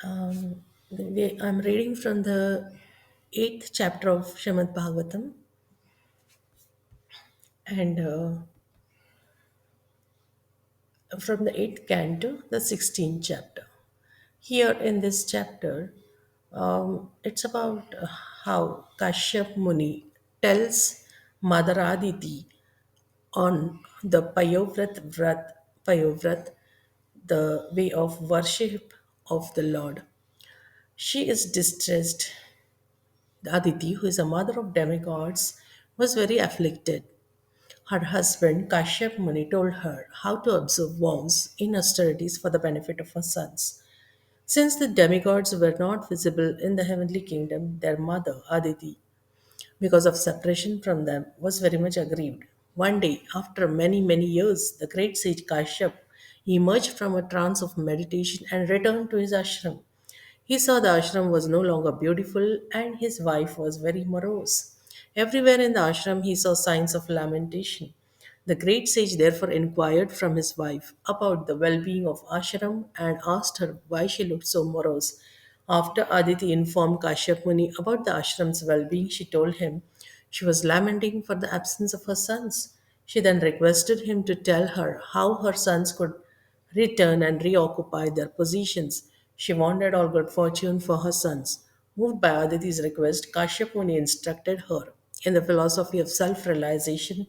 I'm reading from the eighth chapter of Srimad Bhagavatam and from the eighth canto, the 16th chapter. Here in this chapter, it's about how Kashyap Muni tells Mother Aditi on the Payovrat, the way of worship of the Lord. She is distressed. Aditi, who is a mother of demigods, was very afflicted. Her husband, Kashyap Muni, told her how to observe vows in austerities for the benefit of her sons. Since the demigods were not visible in the heavenly kingdom, their mother, Aditi, because of separation from them, was very much aggrieved. One day, after many, many years, the great sage Kashyap emerged from a trance of meditation and returned to his ashram. He saw the ashram was no longer beautiful and his wife was very morose. Everywhere in the ashram he saw signs of lamentation. The great sage therefore inquired from his wife about the well being of ashram and asked her why she looked so morose. After Aditi informed Kashyap Muni about the ashram's well being, she told him she was lamenting for the absence of her sons. She then requested him to tell her how her sons could return and reoccupy their positions. She wanted all good fortune for her sons. Moved by Aditi's request, Kashyap Muni instructed her in the philosophy of self realization,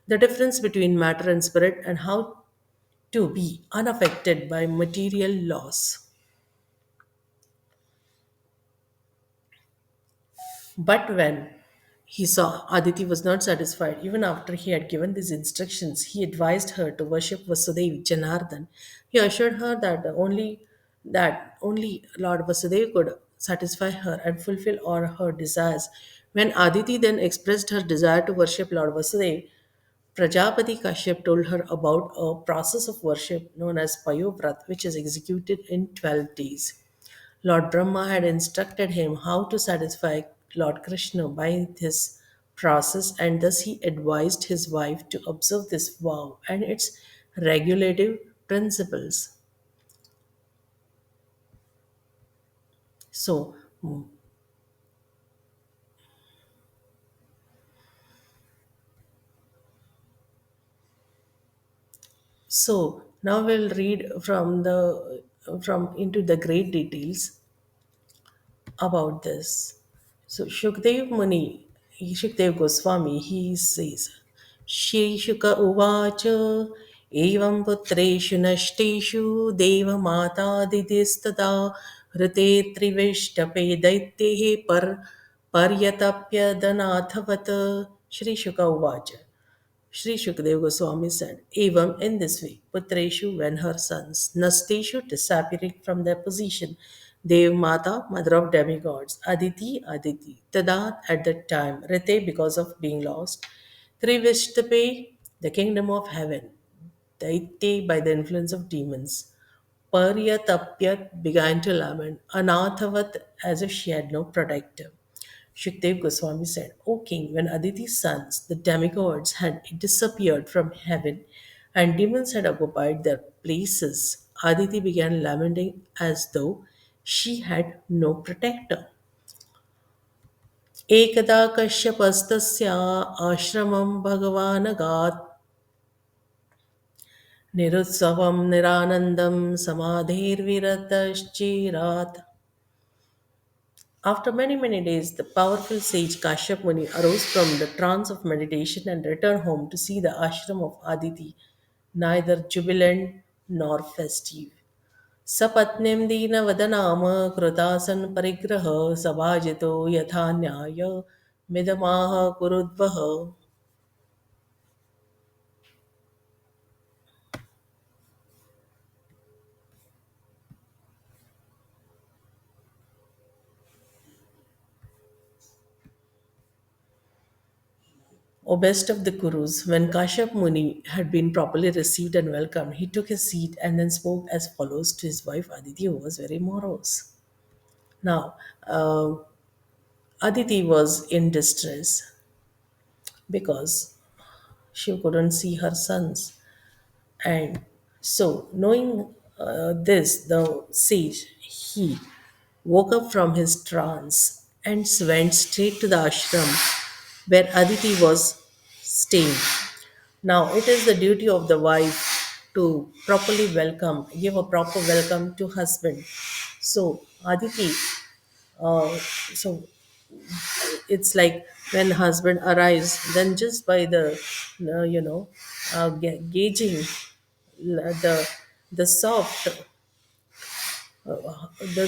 the difference between matter and spirit, and how to be unaffected by material laws. But when he saw Aditi was not satisfied, even after he had given these instructions, he advised her to worship Vasudev Janardhan. He assured her that only Lord Vasudev could satisfy her and fulfill all her desires. When Aditi then expressed her desire to worship Lord Vasudev, Prajapati Kashyap told her about a process of worship known as Payovrat, which is executed in 12 days. Lord Brahma had instructed him how to satisfy Lord Krishna by this process, and thus he advised his wife to observe this vow and its regulative principles. So, so now we'll read from into the great details about this. So Shukdev Muni, Shukdev Goswami, he says, Shri Shuka Uvacha Evam Putreshu Nashteshu Deva Mata Didistada Rite Trivishtape Daityehe Paryatapya Danathavat Shri Shuka Uvacha. Sri Shukdev Goswami said, Evam in this way, Putreshu when her sons, Nasteshu disappearing from their position, Dev Mata, mother of demigods, Aditi, Tadat at that time, Rite because of being lost, Trivishtape, the kingdom of heaven, Daite by the influence of demons, Paryatapyat began to lament, Anathavat as if she had no protector. Shukdev Goswami said, O king, when Aditi's sons, the demigods, had disappeared from heaven and demons had occupied their places, Aditi began lamenting as though she had no protector. एकदा कश्यपस्तस्या आश्रमं भगवानगात् निरुत्सवं निरानन्दं समाधेर्विरतश्चिरात्. After many, many days, the powerful sage Kashyap Muni arose from the trance of meditation and returned home to see the ashram of Aditi, neither jubilant nor festive. सपत्नीं दीनवदनाम कृतासन परिग्रह सभाजितो यथा न्याय मिदमाह कुरुद्वः. O best of the Kurus, when Kashyap Muni had been properly received and welcomed, he took his seat and then spoke as follows to his wife Aditi, who was very morose. Now, Aditi was in distress because she couldn't see her sons. And so, knowing this, the sage, he woke up from his trance and went straight to the ashram where Aditi was staying. Now, it is the duty of the wife to properly welcome, give a proper welcome to husband. So, Aditi, uh, so it's like when husband arrives, then just by the, gauging the the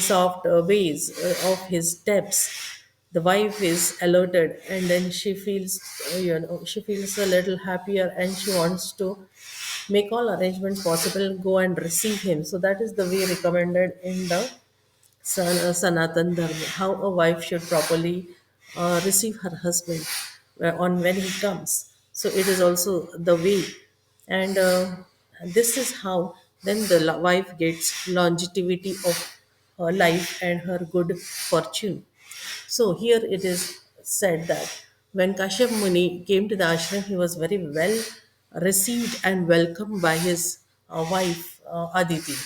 soft ways of his steps, the wife is alerted, and then she feels, she feels a little happier, and she wants to make all arrangements possible, go and receive him. So that is the way recommended in the Sanatan Dharma, how a wife should properly receive her husband on when he comes. So it is also the way, and this is how then the wife gets longevity of her life and her good fortune. So here it is said that when Kashyap Muni came to the ashram, he was very well received and welcomed by his wife Aditi.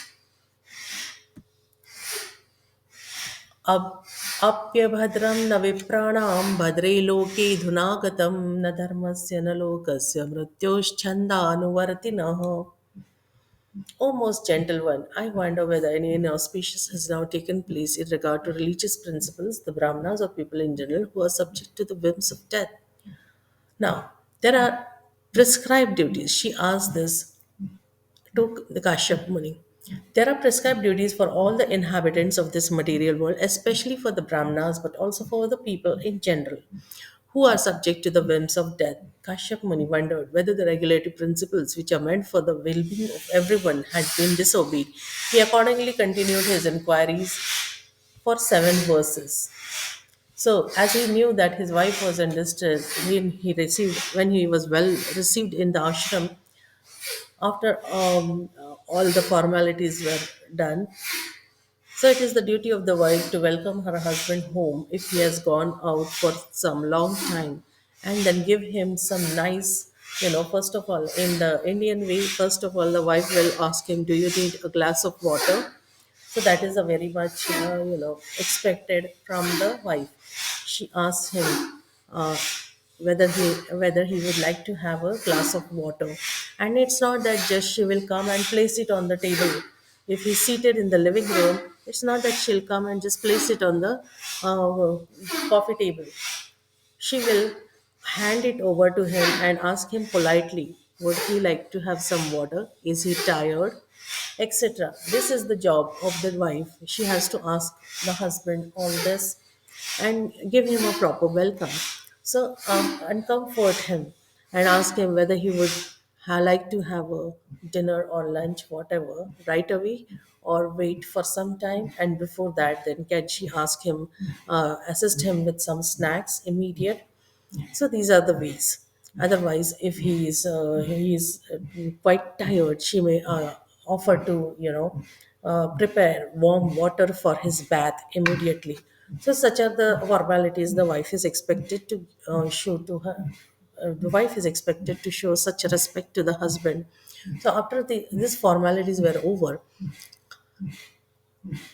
अप्यभद्रं न विप्राणां भद्रे लोके धुनागतं न धर्मस्य न लोकस्य मृत्योश्छन्दानुवर्तिनः. O most gentle one, I wonder whether any inauspicious has now taken place in regard to religious principles, the Brahmanas or people in general who are subject to the whims of death. Now, there are prescribed duties. She asked this to the Kashyap Muni. There are prescribed duties for all the inhabitants of this material world, especially for the Brahmanas, but also for the people in general, who are subject to the whims of death. Kashyap Muni wondered whether the regulatory principles which are meant for the well being of everyone had been disobeyed. He accordingly continued his inquiries for 7 verses. So, as he knew that his wife was in distress, when he was well received in the ashram, after all the formalities were done, so it is the duty of the wife to welcome her husband home if he has gone out for some long time, and then give him some nice, first of all, in the Indian way, first of all, the wife will ask him, do you need a glass of water? So that is a very much, expected from the wife. She asks him uh, whether he would like to have a glass of water, and it's not that just she will come and place it on the table. If he's seated in the living room, it's not that she'll come and just place it on the coffee table. She will hand it over to him and ask him politely, would he like to have some water? Is he tired? Etc. This is the job of the wife. She has to ask the husband all this and give him a proper welcome. So, and comfort him and ask him whether he would like to have a dinner or lunch, whatever, right away, or wait for some time. And before that, then can she ask him, assist him with some snacks immediate. So these are the ways. Otherwise, if he is quite tired, she may offer to, prepare warm water for his bath immediately. So such are the formalities the wife is expected to show to her. The wife is expected to show such respect to the husband. So after these formalities were over,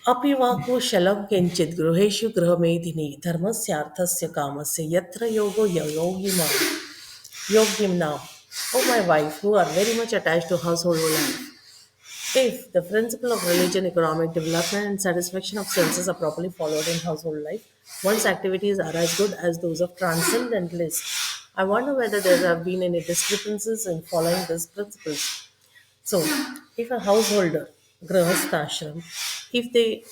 अपि वा कुशलं किञ्चित् गृहेषु गृहमेधिनी धर्मस्यार्थस्य कामस्य यत्र योगो योगिम now. Oh, my wife, who are very much attached to household life. If the principle of religion, economic development, and satisfaction of senses are properly followed in household life, one's activities are as good as those of transcendentalists. I wonder whether there have been any discrepancies in following these principles. So, if a householder, grahasthashram, if the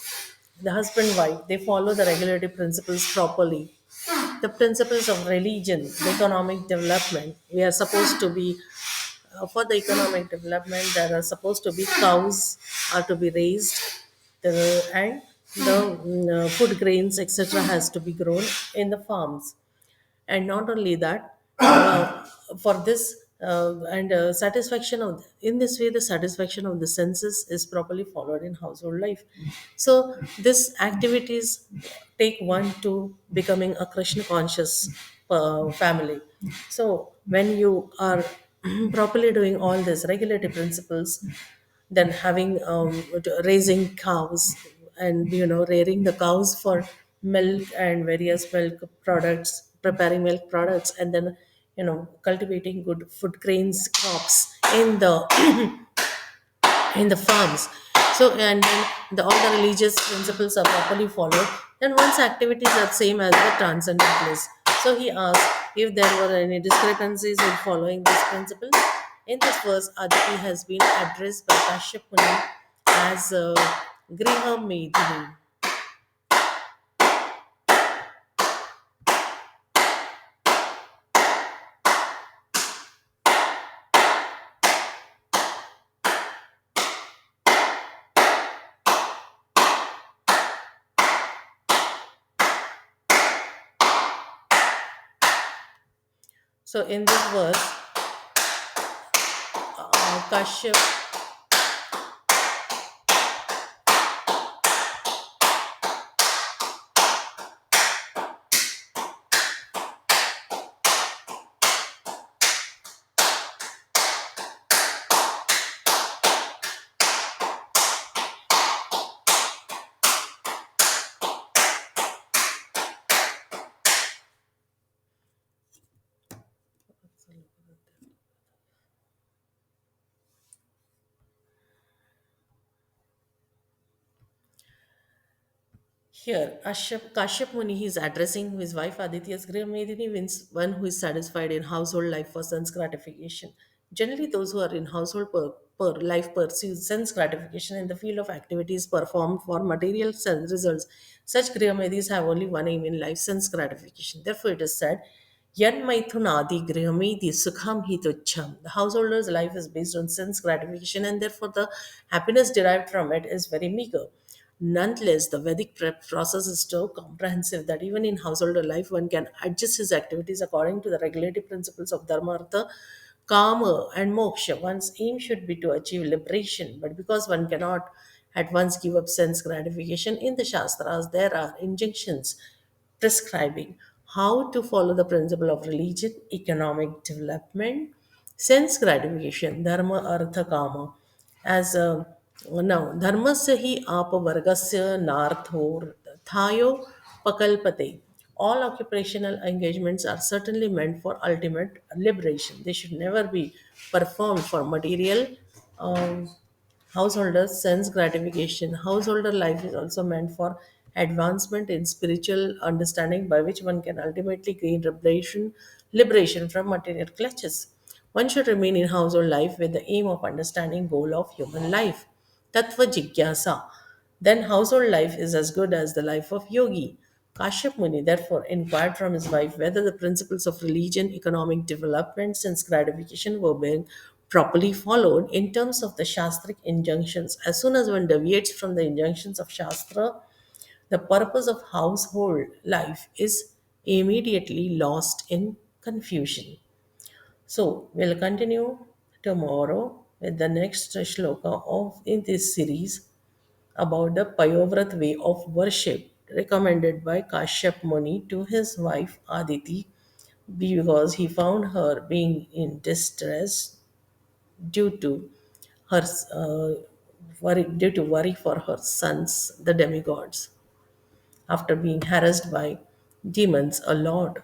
husband wife, they follow the regulatory principles properly, the principles of religion, the economic development, we are supposed to be, for the economic development, there are supposed to be cows are to be raised, and the food grains, etc., has to be grown in the farms. And not only that, for this and satisfaction of in this way, the satisfaction of the senses is properly followed in household life. So this activities take one to becoming a Krishna conscious family. So when you are properly doing all these regulatory principles, then having raising cows and rearing the cows for milk and various milk products, preparing milk products, and then cultivating good food grains crops in the farms. So, and then all the religious principles are properly followed, then one's activities are same as the transcendent bliss. So he asked if there were any discrepancies in following these principles. In this verse, Aditi has been addressed by Kashyap Muni as Griha Medini. So in this verse, Kashyap. Here, Kashyap Muni, he is addressing his wife Aditi as Grihamedini means one who is satisfied in household life for sense gratification. Generally, those who are in household life pursue sense gratification in the field of activities performed for material sense results. Such Grihamedis have only one aim in life, sense gratification. Therefore, it is said, Yan maithunadi grihamedi sukham hitucham. The householder's life is based on sense gratification, and therefore the happiness derived from it is very meager. Nonetheless, the Vedic process is so comprehensive that even in householder life, one can adjust his activities according to the regulative principles of Dharma, Artha, Kama, and Moksha. One's aim should be to achieve liberation, but because one cannot at once give up sense gratification, in the Shastras there are injunctions prescribing how to follow the principle of religion, economic development, sense gratification, dharma, artha, kama. As now, dharmasya hi apavargasya narthor thayo pakalpate. All occupational engagements are certainly meant for ultimate liberation. They should never be performed for material um, householder's sense gratification. Householder life is also meant for advancement in spiritual understanding by which one can ultimately gain liberation from material clutches. One should remain in household life with the aim of understanding goal of human life. Tattva jigyasa. Then household life is as good as the life of yogi. Kashyap Muni therefore inquired from his wife whether the principles of religion, economic development, sense gratification were being properly followed in terms of the Shastric injunctions. As soon as one deviates from the injunctions of Shastra, the purpose of household life is immediately lost in confusion. So we'll continue tomorrow with the next shloka of in this series about the Payovrat way of worship recommended by Kashyap Muni to his wife Aditi because he found her being in distress due to her worry for her sons, the demigods, after being harassed by demons a lot.